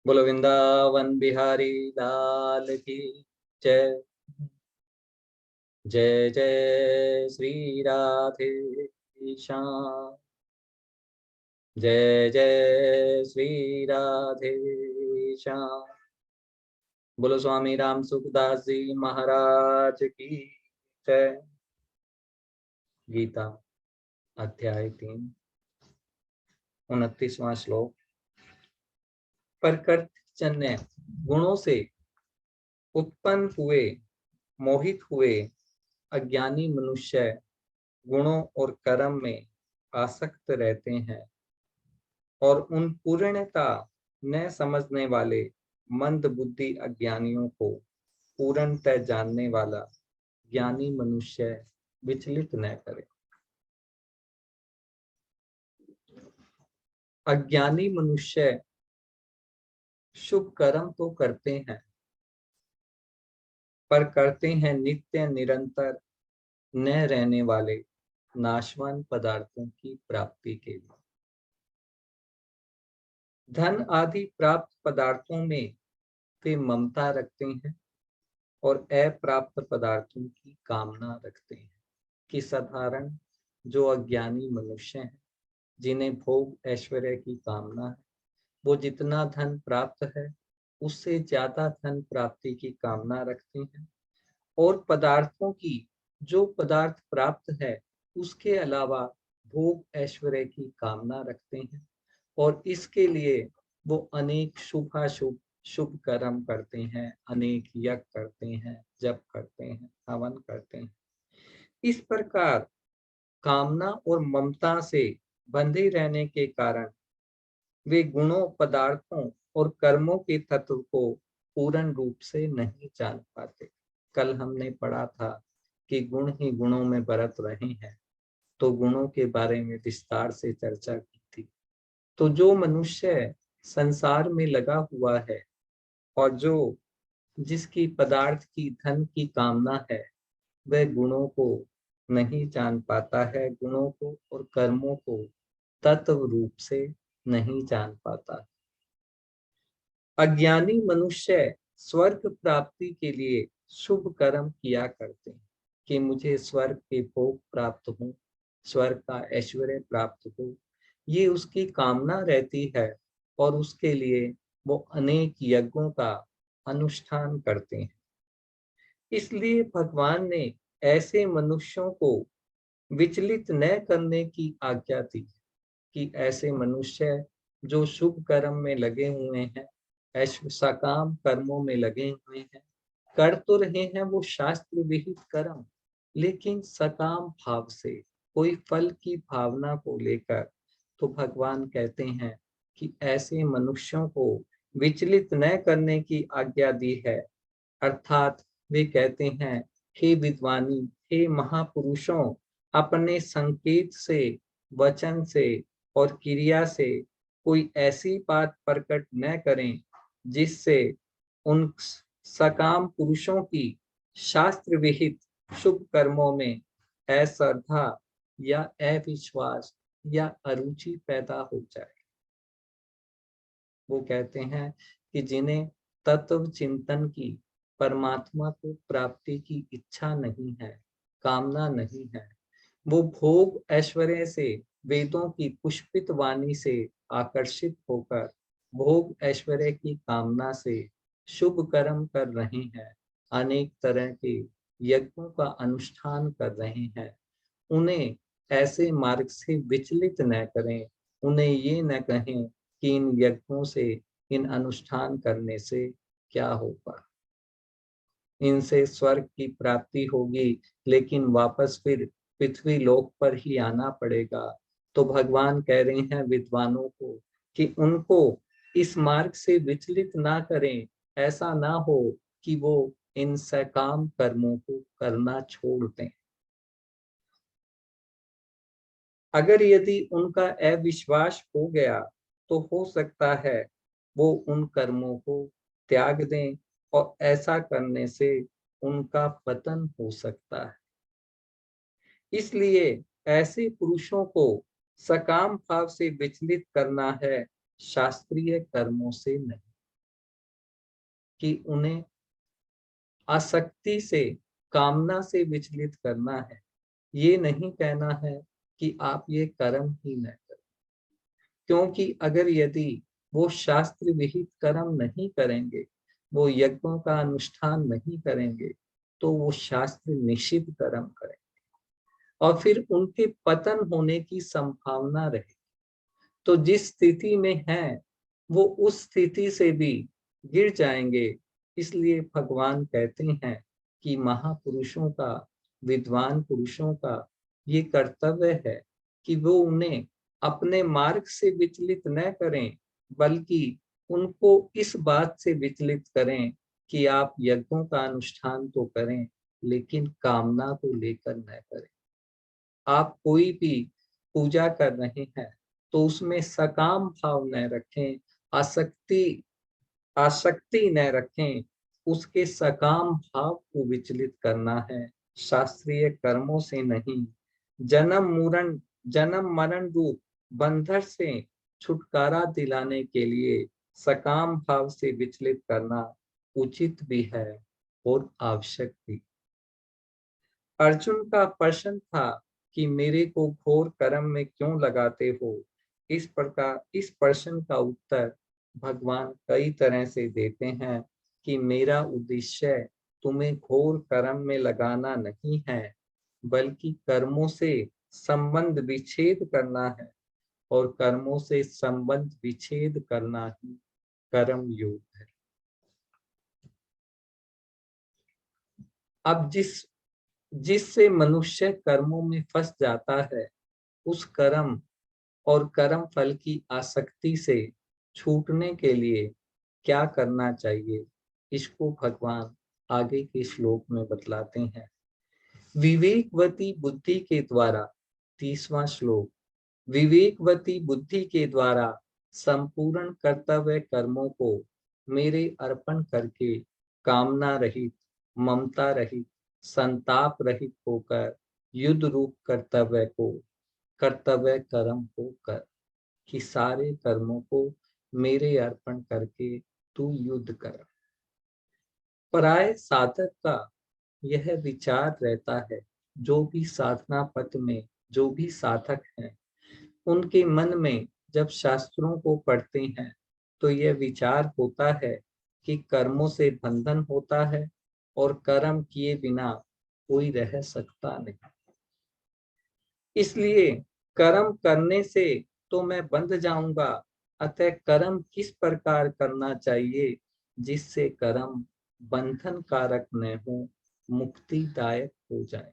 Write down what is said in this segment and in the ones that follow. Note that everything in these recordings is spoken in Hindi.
बोलो वृंदावन बिहारी लाल की जय। जय जय श्री राधे श्याम। जय जय श्री राधे श्याम। बोलो स्वामी राम सुखदास जी महाराज की जय। गीता अध्याय 3 29वां श्लोक। प्रकृतिजन्य गुणों से उत्पन्न हुए मोहित हुए अज्ञानी मनुष्य गुणों और कर्म में आसक्त रहते हैं और उन पूर्णता न समझने वाले मंद बुद्धि अज्ञानियों को पूर्णतः जानने वाला ज्ञानी मनुष्य विचलित न करे। अज्ञानी मनुष्य शुभ कर्म तो करते हैं पर करते हैं नित्य निरंतर न रहने वाले नाशवान पदार्थों की प्राप्ति के लिए। धन आदि प्राप्त पदार्थों में वे ममता रखते हैं और अप्राप्त पदार्थों की कामना रखते हैं कि साधारण जो अज्ञानी मनुष्य हैं जिन्हें भोग ऐश्वर्य की कामना है, वो जितना धन प्राप्त है उससे ज्यादा धन प्राप्ति की कामना रखते हैं और पदार्थों की जो पदार्थ प्राप्त है उसके अलावा भोग ऐश्वर्य की कामना रखते हैं और इसके लिए वो अनेक शुभाशुभ शुभ कर्म करते हैं, अनेक यज्ञ करते हैं, जप करते हैं, हवन करते हैं। इस प्रकार कामना और ममता से बंधे रहने के कारण वे गुणों, पदार्थों और कर्मों के तत्व को पूर्ण रूप से नहीं जान पाते। कल हमने पढ़ा था कि गुण ही गुणों में बरत रहे हैं, तो गुणों के बारे में विस्तार से चर्चा की थी। तो जो मनुष्य संसार में लगा हुआ है और जो जिसकी पदार्थ की धन की कामना है, वह गुणों को नहीं जान पाता है, गुणों को और कर्मों को तत्व रूप से नहीं जान पाता। अज्ञानी मनुष्य स्वर्ग प्राप्ति के लिए शुभ कर्म किया करते हैं कि मुझे स्वर्ग के भोग प्राप्त हो, स्वर्ग का ऐश्वर्य प्राप्त हो, ये उसकी कामना रहती है और उसके लिए वो अनेक यज्ञों का अनुष्ठान करते हैं। इसलिए भगवान ने ऐसे मनुष्यों को विचलित न करने की आज्ञा दी कि ऐसे मनुष्य जो शुभ कर्म में लगे हुए हैं, सकाम कर्मों में लगे हुए हैं, कर तो रहे हैं वो शास्त्र विहित कर्म, लेकिन सकाम भाव से, कोई फल की भावना को लेकर, तो भगवान कहते हैं कि ऐसे मनुष्यों को विचलित न करने की आज्ञा दी है। अर्थात वे कहते हैं, हे विद्वानी, हे महापुरुषों, अपने संकेत से, वचन से और क्रिया से कोई ऐसी बात प्रकट न करें जिससे उन सकाम पुरुषों की शास्त्र विहित शुभ कर्मों में अश्रद्धा या अविश्वास या अरुचि पैदा हो जाए। वो कहते हैं कि जिन्हें तत्व चिंतन की, परमात्मा को प्राप्ति की इच्छा नहीं है, कामना नहीं है, वो भोग ऐश्वर्य से, वेदों की पुष्पित वाणी से आकर्षित होकर भोग ऐश्वर्य की कामना से शुभ कर्म कर रहे हैं, अनेक तरह के यज्ञों का अनुष्ठान कर रहे हैं, उन्हें ऐसे मार्ग से विचलित न करें। उन्हें ये न कहें कि इन यज्ञों से, इन अनुष्ठान करने से क्या होगा, इनसे स्वर्ग की प्राप्ति होगी लेकिन वापस फिर पृथ्वी लोक पर ही आना पड़ेगा। तो भगवान कह रहे हैं विद्वानों को कि उनको इस मार्ग से विचलित ना करें, ऐसा ना हो कि वो इन सकाम कर्मों को करना छोड़ दें। अगर यदि उनका अविश्वास हो गया तो हो सकता है वो उन कर्मों को त्याग दें और ऐसा करने से उनका पतन हो सकता है। इसलिए ऐसे पुरुषों को सकाम भाव से विचलित करना है, शास्त्रीय कर्मों से नहीं। कि उन्हें आसक्ति से, कामना से विचलित करना है। ये नहीं कहना है कि आप ये कर्म ही न करें, क्योंकि अगर यदि वो शास्त्र विहित कर्म नहीं करेंगे, वो यज्ञों का अनुष्ठान नहीं करेंगे, तो वो शास्त्र निषिद्ध कर्म करेंगे और फिर उनके पतन होने की संभावना रहे। तो जिस स्थिति में है वो उस स्थिति से भी गिर जाएंगे। इसलिए भगवान कहते हैं कि महापुरुषों का, विद्वान पुरुषों का ये कर्तव्य है कि वो उन्हें अपने मार्ग से विचलित न करें, बल्कि उनको इस बात से विचलित करें कि आप यज्ञों का अनुष्ठान तो करें, लेकिन कामना को लेकर न करें। आप कोई भी पूजा कर रहे हैं तो उसमें सकाम भाव न रखें, आसक्ति आसक्ति न रखें, उसके सकाम भाव को विचलित करना है, शास्त्रीय कर्मों से नहीं। जन्म मरण रूप बंधन से छुटकारा दिलाने के लिए सकाम भाव से विचलित करना उचित भी है और आवश्यक भी। अर्जुन का प्रश्न था कि मेरे को घोर कर्म में क्यों लगाते हो। इस प्रश्न का उत्तर भगवान कई तरह से देते हैं कि मेरा उद्देश्य तुम्हें घोर कर्म में लगाना नहीं है, बल्कि कर्मों से संबंध विच्छेद करना है, और कर्मों से संबंध विच्छेद करना ही कर्म योग है। अब जिससे मनुष्य कर्मों में फंस जाता है, उस कर्म और कर्म फल की आसक्ति से छूटने के लिए क्या करना चाहिए, इसको भगवान आगे के श्लोक में बतलाते हैं। विवेकवती बुद्धि के द्वारा, 30वां श्लोक, विवेकवती बुद्धि के द्वारा संपूर्ण कर्तव्य कर्मों को मेरे अर्पण करके कामना रहित, ममता रहित, संताप रहित होकर युद्ध रूप कर्तव्य कर्म को कर, कि सारे कर्मों को मेरे अर्पण करके तू युद्ध कर। पराय साधक का यह विचार रहता है, जो भी साधना पथ में जो भी साधक हैं, उनके मन में जब शास्त्रों को पढ़ते हैं तो यह विचार होता है कि कर्मों से बंधन होता है और कर्म किए बिना कोई रह सकता नहीं। इसलिए कर्म करने से तो मैं बंध जाऊंगा, अतः कर्म किस प्रकार करना चाहिए जिससे कर्म बंधन कारक न हो, मुक्तिदायक हो जाए।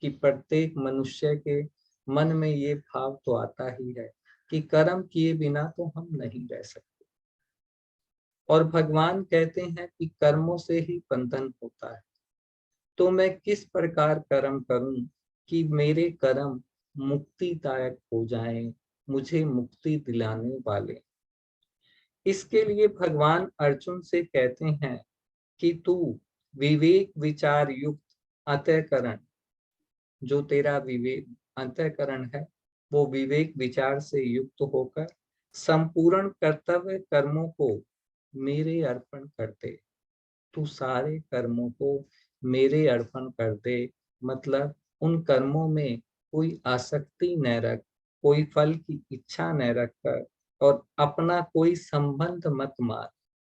कि प्रत्येक मनुष्य के मन में ये भाव तो आता ही है कि कर्म किए बिना तो हम नहीं रह सकते, और भगवान कहते हैं कि कर्मों से ही बंधन होता है। तो मैं किस प्रकार कर्म करूं कि मेरे कर्म मुक्तिदायक हो जाएं, मुझे मुक्ति दिलाने वाले। इसके लिए भगवान अर्जुन से कहते हैं कि तू विवेक विचार युक्त अंतःकरण, जो तेरा विवेक अंतःकरण है, वो विवेक विचार से युक्त होकर संपूर्ण कर्तव्य कर्मों को मेरे अर्पण कर दे। तू सारे कर्मों को मेरे अर्पण कर दे, मतलब उन कर्मों में कोई आसक्ति न रख, कोई फल की इच्छा न रख कर, और अपना कोई संबंध मत मान,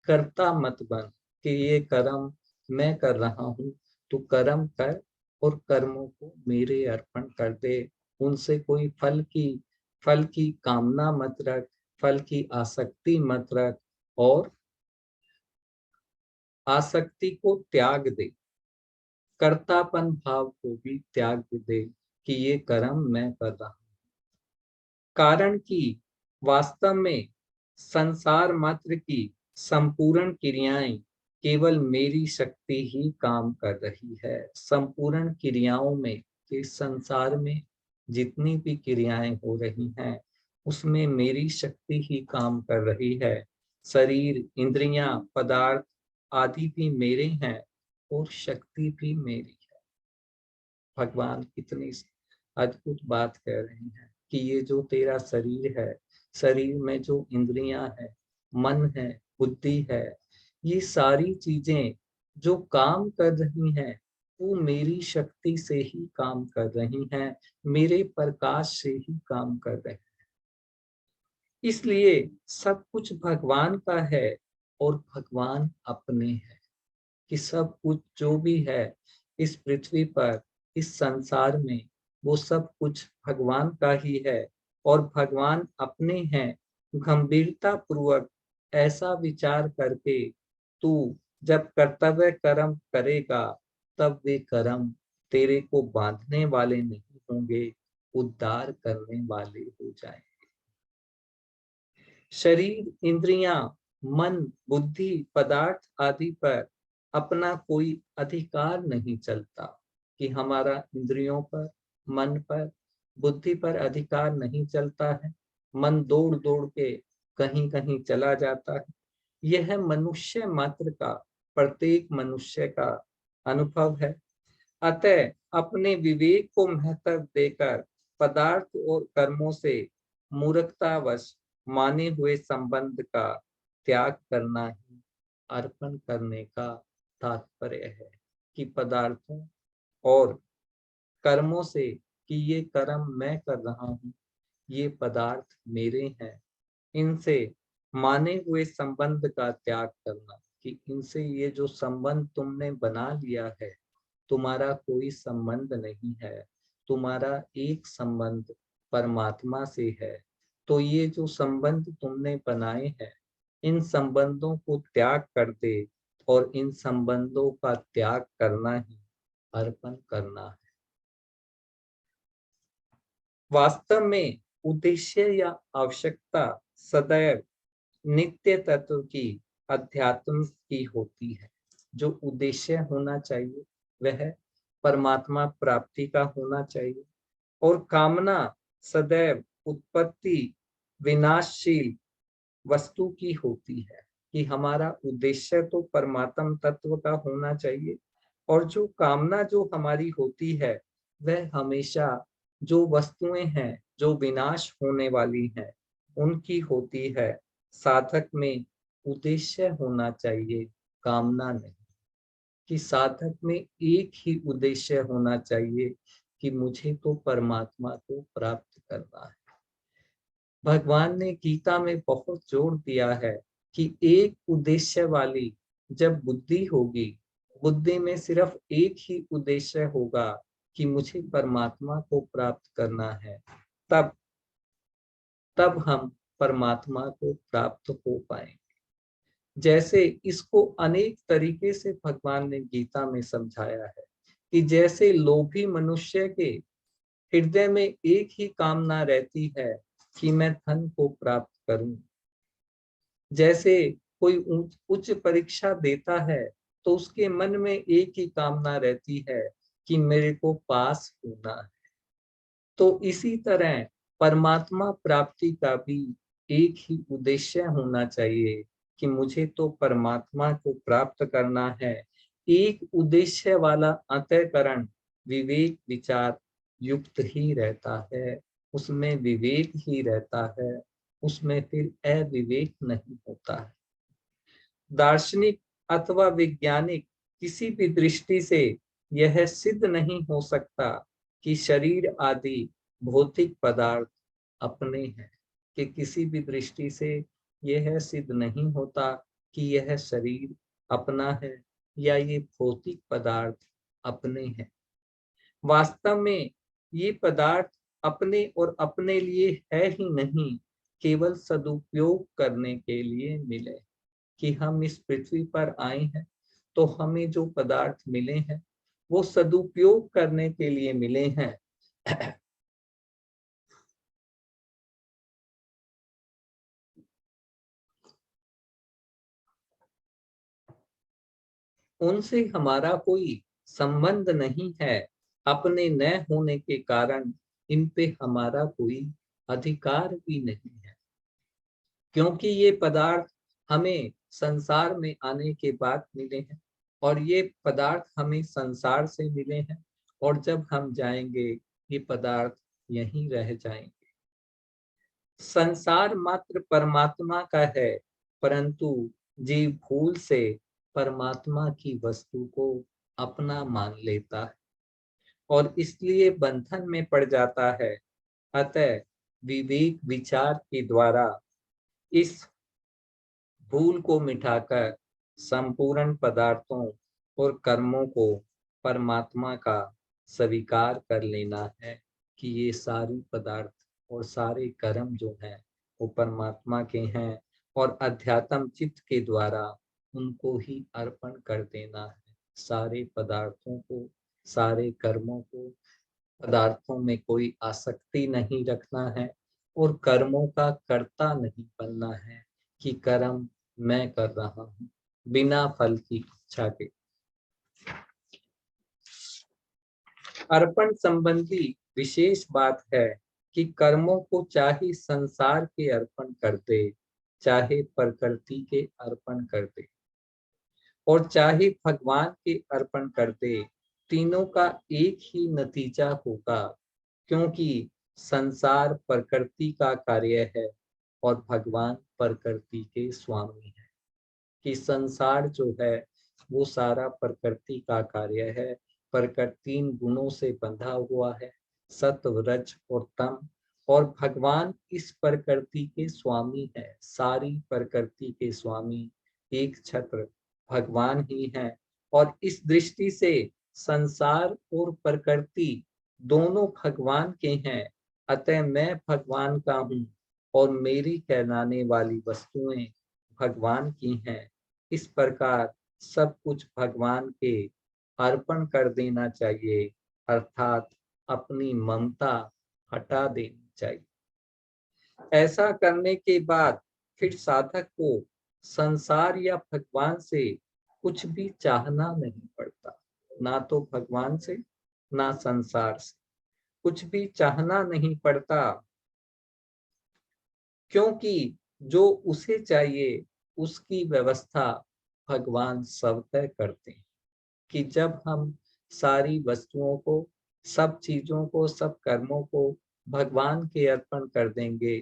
कर्ता मत बन कि ये कर्म मैं कर रहा हूँ, तू कर्म कर और कर्मों को मेरे अर्पण कर दे। उनसे कोई फल की कामना मत रख, फल की आसक्ति मत रख, और आसक्ति को त्याग दे, कर्तापन भाव को भी त्याग दे कि ये कर्म मैं कर रहा हूं। कारण कि वास्तव में संसार मात्र की संपूर्ण क्रियाएं केवल मेरी शक्ति ही काम कर रही है। संपूर्ण क्रियाओं में, कि संसार में जितनी भी क्रियाएं हो रही हैं, उसमें मेरी शक्ति ही काम कर रही है। शरीर, इंद्रियां, पदार्थ आदि भी मेरे हैं और शक्ति भी मेरी है। भगवान कितनी अद्भुत बात कह रहे हैं कि ये जो तेरा शरीर है, शरीर में जो इंद्रियां हैं, मन है, बुद्धि है, ये सारी चीजें जो काम कर रही हैं वो मेरी शक्ति से ही काम कर रही हैं, मेरे प्रकाश से ही काम कर रही हैं। इसलिए सब कुछ भगवान का है और भगवान अपने हैं। कि सब कुछ जो भी है इस पृथ्वी पर, इस संसार में, वो सब कुछ भगवान का ही है और भगवान अपने हैं। गंभीरता पूर्वक ऐसा विचार करके तू जब कर्तव्य कर्म करेगा तब वे कर्म तेरे को बांधने वाले नहीं होंगे, उद्धार करने वाले हो जाएंगे। शरीर, इंद्रियां, मन, बुद्धि, पदार्थ आदि पर अपना कोई अधिकार नहीं चलता। कि हमारा इंद्रियों पर, मन पर, बुद्धि पर अधिकार नहीं चलता है। मन दौड़ दौड़ के कहीं कहीं चला जाता है। यह मनुष्य मात्र का, प्रत्येक मनुष्य का अनुभव है। अतः अपने विवेक को महत्व देकर पदार्थ और कर्मों से मूर्खतावश माने हुए संबंध का त्याग करना ही अर्पण करने का तात्पर्य है। कि पदार्थों और कर्मों से, कि ये कर्म मैं कर रहा हूँ, ये पदार्थ मेरे हैं, इनसे माने हुए संबंध का त्याग करना। कि इनसे ये जो संबंध तुमने बना लिया है, तुम्हारा कोई संबंध नहीं है, तुम्हारा एक संबंध परमात्मा से है। तो ये जो संबंध तुमने बनाए हैं, इन संबंधों को त्याग कर दे और इन संबंधों का त्याग करना ही अर्पण करना है। वास्तव में उद्देश्य या आवश्यकता सदैव नित्य तत्व की, अध्यात्म की होती है। जो उद्देश्य होना चाहिए वह परमात्मा प्राप्ति का होना चाहिए और कामना सदैव उत्पत्ति विनाशशील वस्तु की होती है। कि हमारा उद्देश्य तो परमात्म तत्व का होना चाहिए और जो कामना जो हमारी होती है वह हमेशा जो वस्तुएं हैं जो विनाश होने वाली हैं उनकी होती है। साधक में उद्देश्य होना चाहिए, कामना नहीं। कि साधक में एक ही उद्देश्य होना चाहिए कि मुझे तो परमात्मा को प्राप्त करना है। भगवान ने गीता में बहुत जोर दिया है कि एक उद्देश्य वाली जब बुद्धि होगी, बुद्धि में सिर्फ एक ही उद्देश्य होगा कि मुझे परमात्मा को प्राप्त करना है, तब तब हम परमात्मा को प्राप्त हो पाएंगे। जैसे इसको अनेक तरीके से भगवान ने गीता में समझाया है। कि जैसे लोभी मनुष्य के हृदय में एक ही कामना रहती है कि मैं धन को प्राप्त करूं। जैसे कोई उच्च परीक्षा देता है तो उसके मन में एक ही कामना रहती है कि मेरे को पास होना है। तो इसी तरह परमात्मा प्राप्ति का भी एक ही उद्देश्य होना चाहिए कि मुझे तो परमात्मा को प्राप्त करना है। एक उद्देश्य वाला अंतःकरण विवेक विचार युक्त ही रहता है, उसमें विवेक ही रहता है, उसमें फिर अविवेक नहीं होता है। दार्शनिक अथवा वैज्ञानिक किसी भी दृष्टि से यह सिद्ध नहीं हो सकता कि शरीर आदि भौतिक पदार्थ अपने हैं। कि किसी भी दृष्टि से यह सिद्ध नहीं होता कि यह शरीर अपना है या ये भौतिक पदार्थ अपने हैं। वास्तव में ये पदार्थ अपने और अपने लिए है ही नहीं, केवल सदुपयोग करने के लिए मिले। कि हम इस पृथ्वी पर आए हैं तो हमें जो पदार्थ मिले हैं वो सदुपयोग करने के लिए मिले हैं। उनसे हमारा कोई संबंध नहीं है। अपने न होने के कारण इन पे हमारा कोई अधिकार भी नहीं है। क्योंकि ये पदार्थ हमें संसार में आने के बाद मिले हैं और ये पदार्थ हमें संसार से मिले हैं और जब हम जाएंगे ये पदार्थ यहीं रह जाएंगे। संसार मात्र परमात्मा का है, परंतु जीव भूल से परमात्मा की वस्तु को अपना मान लेता है और इसलिए बंधन में पड़ जाता है। अतः विवेक विचार के द्वारा इस भूल को मिटाकर संपूर्ण पदार्थों और कर्मों को परमात्मा का स्वीकार कर लेना है कि ये सारी पदार्थ और सारे कर्म जो हैं वो परमात्मा के हैं और अध्यात्म चित्त के द्वारा उनको ही अर्पण कर देना है। सारे पदार्थों को, सारे कर्मों को, पदार्थों में कोई आसक्ति नहीं रखना है और कर्मों का कर्ता नहीं बनना है कि कर्म मैं कर रहा हूँ बिना फल की इच्छा के। अर्पण संबंधी विशेष बात है कि कर्मों को चाहे संसार के अर्पण कर दे, चाहे प्रकृति के अर्पण कर दे और चाहे भगवान के अर्पण कर दे, तीनों का एक ही नतीजा होगा, क्योंकि संसार प्रकृति का कार्य है और भगवान प्रकृति के स्वामी है। कि संसार जो है वो सारा प्रकृति का कार्य है। प्रकृति तीन गुणों से बंधा हुआ है, सत्व, रज और तम, और भगवान इस प्रकृति के स्वामी है। सारी प्रकृति के स्वामी एक छत्र भगवान ही है और इस दृष्टि से संसार और प्रकृति दोनों भगवान के हैं। अतः मैं भगवान का हूँ और मेरी कहलाने वाली वस्तुएं भगवान की हैं। इस प्रकार सब कुछ भगवान के अर्पण कर देना चाहिए, अर्थात अपनी ममता हटा देनी चाहिए। ऐसा करने के बाद फिर साधक को संसार या भगवान से कुछ भी चाहना नहीं पड़ता। ना तो भगवान से ना संसार से कुछ भी चाहना नहीं पड़ता, क्योंकि जो उसे चाहिए उसकी व्यवस्था भगवान स्वतः करते हैं। कि जब हम सारी वस्तुओं को, सब चीजों को, सब कर्मों को भगवान के अर्पण कर देंगे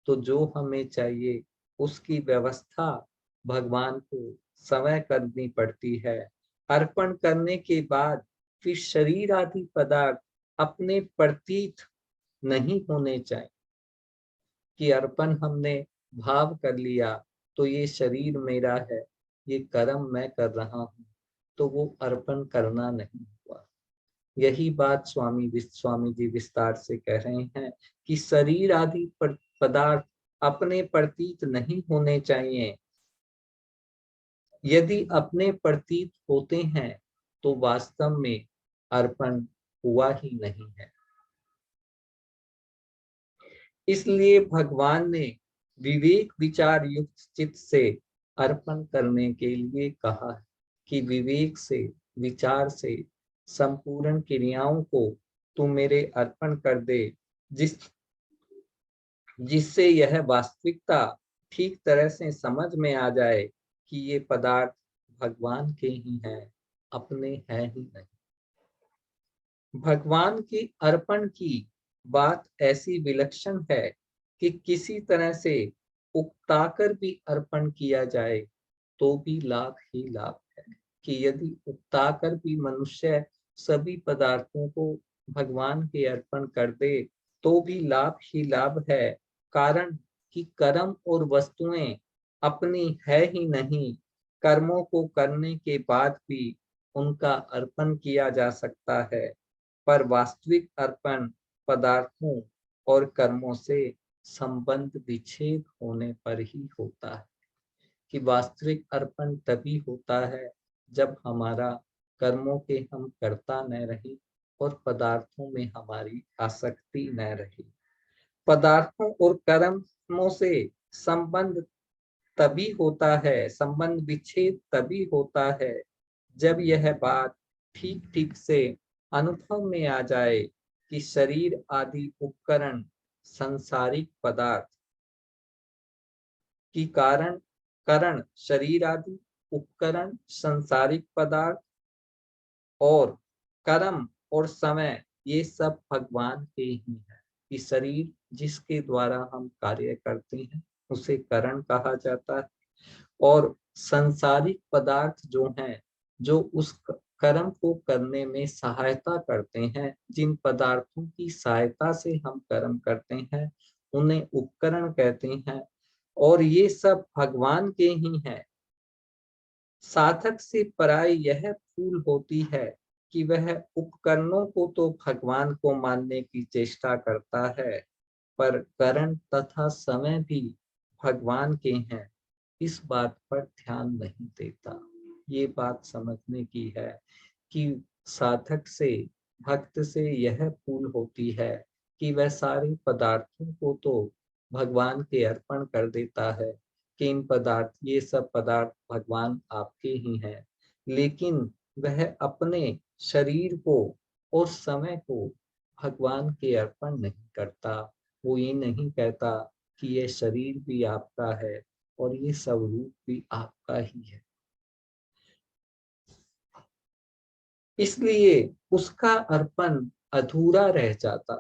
तो जो हमें चाहिए उसकी व्यवस्था भगवान को स्वयं करनी पड़ती है। अर्पण करने के बाद फिर शरीर आदि पदार्थ अपने प्रतीत नहीं होने चाहिए। कि अर्पण हमने भाव कर लिया तो ये शरीर मेरा है, ये कर्म मैं कर रहा हूँ, तो वो अर्पण करना नहीं हुआ। यही बात स्वामी जी विस्तार से कह रहे हैं कि शरीर आदि पदार्थ अपने प्रतीत नहीं होने चाहिए। यदि अपने प्रतीत होते हैं तो वास्तव में अर्पण हुआ ही नहीं है। इसलिए भगवान ने विवेक विचार युक्त चित्त से अर्पण करने के लिए कहा है कि विवेक से, विचार से संपूर्ण क्रियाओं को तू मेरे अर्पण कर दे, जिससे यह वास्तविकता ठीक तरह से समझ में आ जाए कि ये पदार्थ भगवान के ही हैं, अपने हैं ही नहीं। भगवान की अर्पण की बात ऐसी विलक्षण है कि किसी तरह से उकताकर भी अर्पण किया जाए तो भी लाभ ही लाभ है। कि यदि उकताकर भी मनुष्य सभी पदार्थों को भगवान के अर्पण कर दे तो भी लाभ ही लाभ है। कारण कि कर्म और वस्तुएं अपनी है ही नहीं। कर्मों को करने के बाद भी उनका अर्पण किया जा सकता है, पर वास्तविक अर्पण पदार्थों और कर्मों से संबंध विच्छेद होने पर ही होता है। कि वास्तविक अर्पण तभी होता है जब हमारा कर्मों के हम कर्ता न रहे और पदार्थों में हमारी आसक्ति न रहे। पदार्थों और कर्मों से संबंध तभी होता है, संबंध विच्छेद तभी होता है जब यह बात ठीक ठीक से अनुभव में आ जाए कि शरीर आदि उपकरण सांसारिक पदार्थ की करण शरीर आदि उपकरण सांसारिक पदार्थ और कर्म और समय ये सब भगवान के ही है। कि शरीर जिसके द्वारा हम कार्य करते हैं उसे करण कहा जाता है और संसारिक पदार्थ जो हैं, जो उस कर्म को करने में सहायता करते हैं, जिन पदार्थों की सहायता से हम कर्म करते हैं, उन्हें उपकरण कहते हैं। और ये सब भगवान के ही हैं। साधक से पराई यह भूल होती है कि वह उपकरणों को तो भगवान को मानने की चेष्टा करता है, पर करण तथा समय भी भगवान के हैं, इस बात पर ध्यान नहीं देता। ये बात समझने की है कि साधक से, भक्त से यह भूल होती है कि वह सारे पदार्थों को तो भगवान के अर्पण कर देता है, कि इन पदार्थ, ये सब पदार्थ भगवान आपके ही हैं, लेकिन वह अपने शरीर को और समय को भगवान के अर्पण नहीं करता। वो ये नहीं कहता कि ये शरीर भी आपका है और ये स्वरूप भी आपका ही है। इसलिए उसका अर्पण अधूरा रह जाता।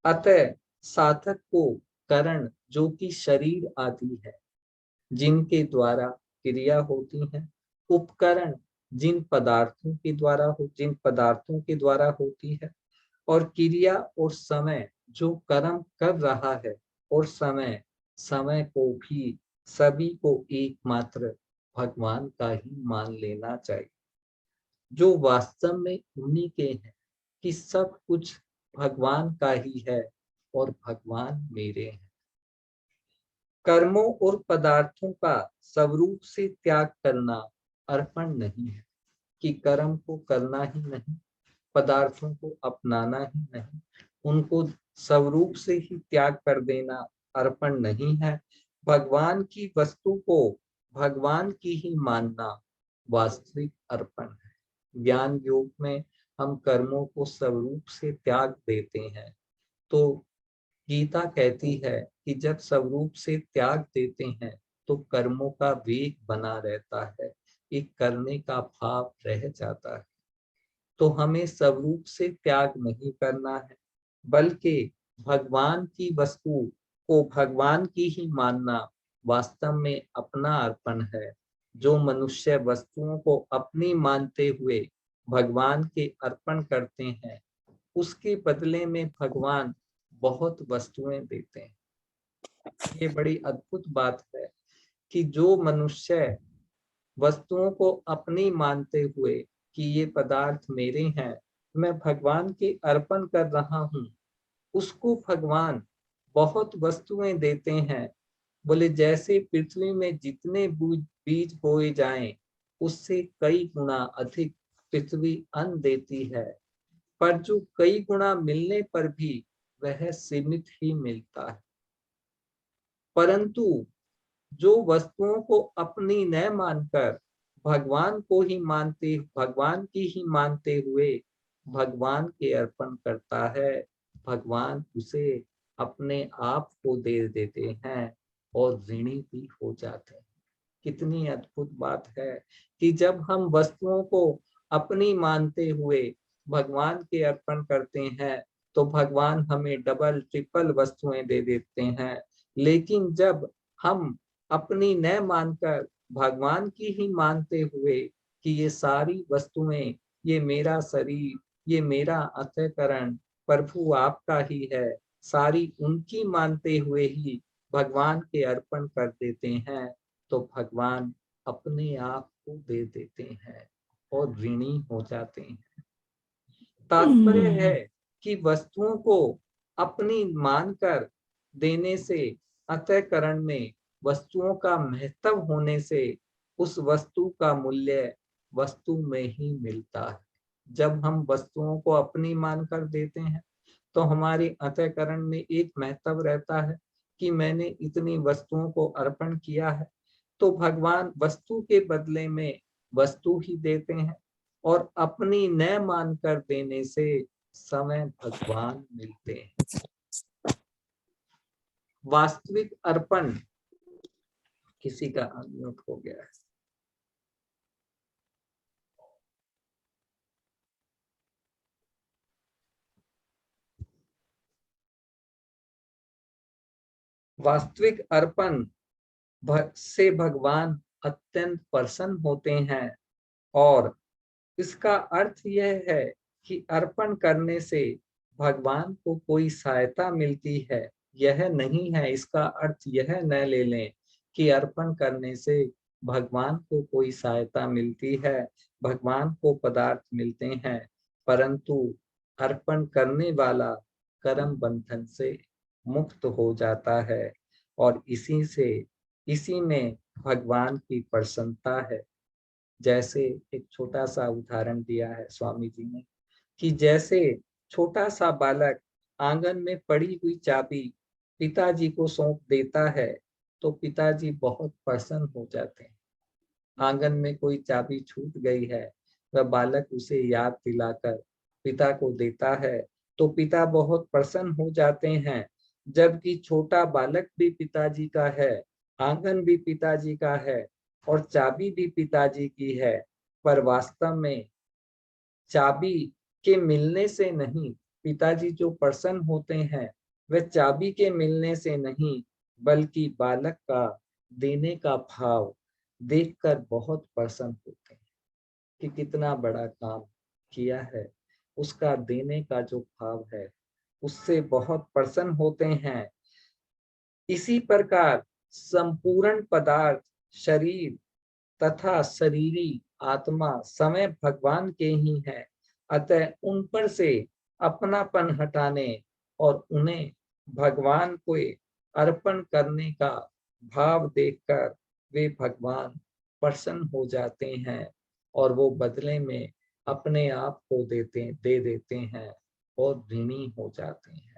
अतः साधक को करण, जो कि शरीर आदि है, जिनके द्वारा क्रिया होती है, उपकरण जिन पदार्थों के द्वारा होती है, और क्रिया और समय जो कर्म कर रहा है, और समय समय को भी, सभी को एकमात्र भगवान का ही मान लेना चाहिए, जो वास्तव में उन्हीं के हैं, कि सब कुछ भगवान का ही है और भगवान मेरे हैं। कर्मों और पदार्थों का स्वरूप से त्याग करना अर्पण नहीं है, कि कर्म को करना ही नहीं, पदार्थों को अपनाना ही नहीं, उनको स्वरूप से ही त्याग कर देना अर्पण नहीं है। भगवान की वस्तु को भगवान की ही मानना वास्तविक अर्पण है। ज्ञान योग में हम कर्मों को स्वरूप से त्याग देते हैं, तो गीता कहती है कि जब स्वरूप से त्याग देते हैं तो कर्मों का वेग बना रहता है, एक करने का भाव रह जाता है। तो हमें स्वरूप से त्याग नहीं करना है, बल्कि भगवान की वस्तु को भगवान की ही मानना वास्तव में अपना अर्पण है। जो मनुष्य वस्तुओं को अपनी मानते हुए भगवान के अर्पण करते हैं, उसके बदले में भगवान बहुत वस्तुएं देते हैं। ये बड़ी अद्भुत बात है कि जो मनुष्य वस्तुओं को अपनी मानते हुए कि ये पदार्थ मेरे हैं, मैं भगवान के अर्पण कर रहा हूँ, उसको भगवान बहुत वस्तुएं देते हैं। बोले जैसे पृथ्वी में जितने बीज बोए जाएं, उससे कई गुना अधिक पृथ्वी अन्न देती है, पर जो कई गुना मिलने पर भी वह सीमित ही मिलता है। परंतु जो वस्तुओं को अपनी न मानकर भगवान की ही मानते हुए भगवान के अर्पण करता है, भगवान उसे अपने आप को दे देते हैं और ऋणी भी हो जाते हैं। कितनी अद्भुत बात है कि जब हम वस्तुओं को अपनी मानते हुए भगवान के अर्पण करते हैं, तो भगवान हमें डबल ट्रिपल वस्तुएं दे देते हैं। लेकिन जब हम अपनी न मानकर भगवान की ही मानते हुए कि ये सारी वस्तुएं, ये मेरा शरीर, ये मेरा अंतःकरण प्रभु आपका ही है, सारी उनकी मानते हुए ही भगवान के अर्पण कर देते हैं, तो भगवान अपने आप को दे देते हैं और ऋणी हो जाते हैं। तात्पर्य है कि वस्तुओं को अपनी मानकर देने से, अंतःकरण में वस्तुओं का महत्व होने से, उस वस्तु का मूल्य वस्तु में ही मिलता है। जब हम वस्तुओं को अपनी मानकर देते हैं, तो हमारे अंतःकरण में एक महत्व रहता है कि मैंने इतनी वस्तुओं को अर्पण किया है, तो भगवान वस्तु के बदले में वस्तु ही देते हैं, और अपनी न मानकर देने से समय भगवान मिलते हैं। वास्तविक अर्पण, किसी का अनम्यूट हो गया है। वास्तविक अर्पण से भगवान अत्यंत प्रसन्न होते हैं। और इसका अर्थ यह है कि अर्पण करने से भगवान को कोई सहायता मिलती है, यह नहीं है। इसका अर्थ यह न ले लें कि अर्पण करने से भगवान को कोई सहायता मिलती है, भगवान को पदार्थ मिलते हैं, परंतु अर्पण करने वाला कर्म बंधन से मुक्त हो जाता है। और इसी में भगवान की प्रसन्नता है। जैसे एक छोटा सा उदाहरण दिया है स्वामी जी ने कि जैसे छोटा सा बालक आंगन में पड़ी हुई चाबी पिताजी को सौंप देता है तो पिताजी बहुत प्रसन्न हो जाते हैं। आंगन में कोई चाबी छूट गई है, वह बालक उसे याद दिलाकर पिता को देता है तो पिता बहुत प्रसन्न हो जाते हैं। जबकि छोटा बालक भी पिताजी का है, आंगन भी पिताजी का है और चाबी भी पिताजी की है, पर वास्तव में चाबी के मिलने से नहीं, पिताजी जो प्रसन्न होते हैं वह चाबी के मिलने से नहीं, बल्कि बालक का देने का भाव देखकर बहुत प्रसन्न होते हैं कि कितना बड़ा काम किया है। उसका देने का जो भाव है उससे बहुत प्रसन्न होते हैं। इसी प्रकार संपूर्ण पदार्थ, शरीर तथा शरीरी आत्मा समय भगवान के ही हैं। अतः उन पर से अपनापन हटाने और उन्हें भगवान को अर्पण करने का भाव देखकर वे भगवान प्रसन्न हो जाते हैं और वो बदले में अपने आप को दे देते हैं और ऋणी हो जाते हैं।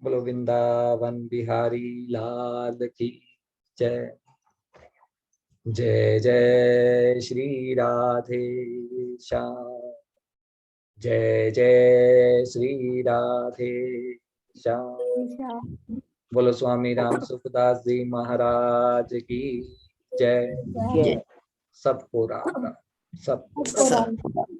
बोलो वृंदावन बिहारी लाल की जय। जय जय श्री राधे श्याम, जय जय श्री राधे श्याम। बोलो स्वामी राम सुखदास जी महाराज की जय। सबको राम राम, सबको राम।